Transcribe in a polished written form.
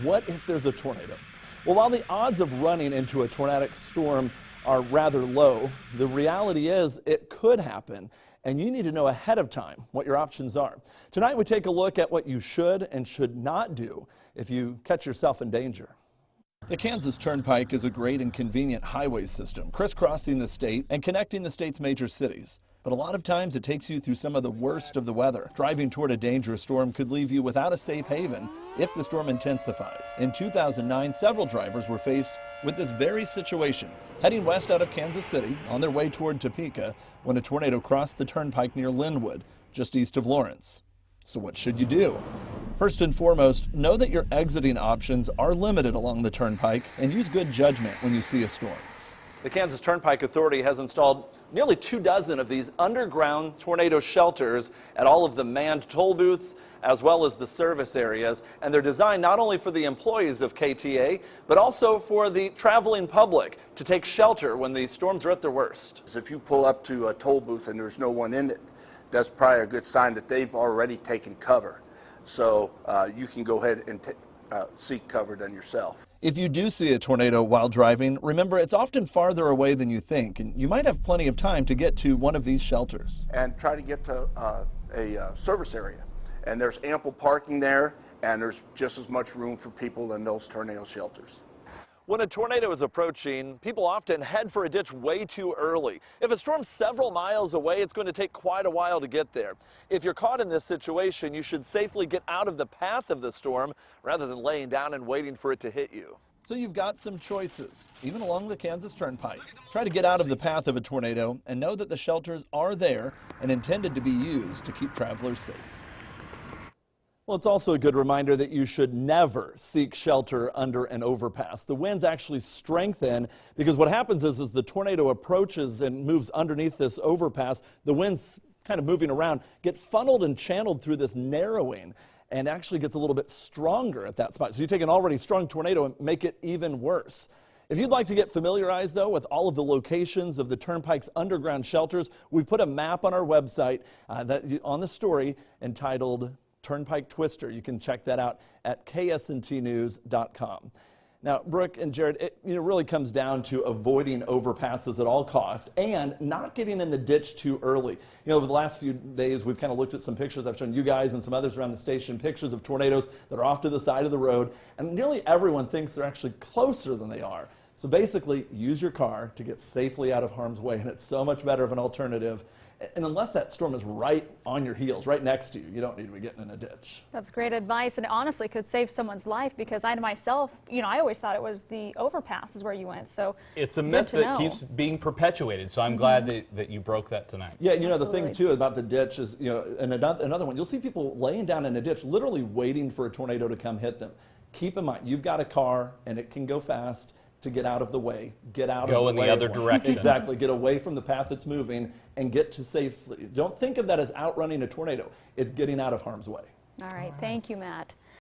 What if there's a tornado? Well, while the odds of running into a tornadic storm are rather low, the reality is it could happen, and you need to know ahead of time what your options are. Tonight we take a look at what you should and should not do if you catch yourself in danger. The Kansas Turnpike is a great and convenient highway system crisscrossing the state and connecting the state's major cities. But a lot of times it takes you through some of the worst of the weather. Driving toward a dangerous storm could leave you without a safe haven if the storm intensifies. In 2009, several drivers were faced with this very situation, heading west out of Kansas City on their way toward Topeka when a tornado crossed the turnpike near Linwood, just east of Lawrence. So what should you do? First and foremost, know that your exiting options are limited along the turnpike and use good judgment when you see a storm. The Kansas Turnpike Authority has installed nearly 24 of these underground tornado shelters at all of the manned toll booths as well as the service areas, and they're designed not only for the employees of KTA but also for the traveling public to take shelter when the storms are at their worst. If you pull up to a toll booth and there's no one in it, that's probably a good sign that they've already taken cover. So you can go ahead and seek cover than yourself. If you do see a tornado while driving, remember it's often farther away than you think, and you might have plenty of time to get to one of these shelters. And try to get to a service area. And there's ample parking there, and there's just as much room for people in those tornado shelters. When a tornado is approaching, people often head for a ditch way too early. If a storm's several miles away, it's going to take quite a while to get there. If you're caught in this situation, you should safely get out of the path of the storm rather than laying down and waiting for it to hit you. So you've got some choices, even along the Kansas Turnpike. Try to get out of the path of a tornado and know that the shelters are there and intended to be used to keep travelers safe. Well, it's also a good reminder that you should never seek shelter under an overpass. The winds actually strengthen because what happens is as the tornado approaches and moves underneath this overpass, the winds kind of moving around get funneled and channeled through this narrowing and actually gets a little bit stronger at that spot. So you take an already strong tornado and make it even worse. If you'd like to get familiarized, though, with all of the locations of the Turnpike's underground shelters, we've put a map on our website on the story entitled Turnpike Twister. You can check that out at ksntnews.com. Now, Brooke and Jared, it really comes down to avoiding overpasses at all costs and not getting in the ditch too early. Over the last few days, we've kind of looked at some pictures. I've shown you guys and some others around the station pictures of tornadoes that are off to the side of the road, and nearly everyone thinks they're actually closer than they are. So basically, use your car to get safely out of harm's way, and it's so much better of an alternative. And unless that storm is right on your heels, right next to you, you don't need to be getting in a ditch. That's great advice, and it honestly could save someone's life because I myself, I always thought it was the overpass is where you went. So it's a myth that keeps being perpetuated. So I'm glad that you broke that tonight. Yeah, the thing too about the ditch is, and another one, you'll see people laying down in a ditch, literally waiting for a tornado to come hit them. Keep in mind, you've got a car and it can go fast. To get out of the way, go in the other direction. Exactly, get away from the path that's moving and get to safely. Don't think of that as outrunning a tornado. It's getting out of harm's way. All right, thank you, Matt.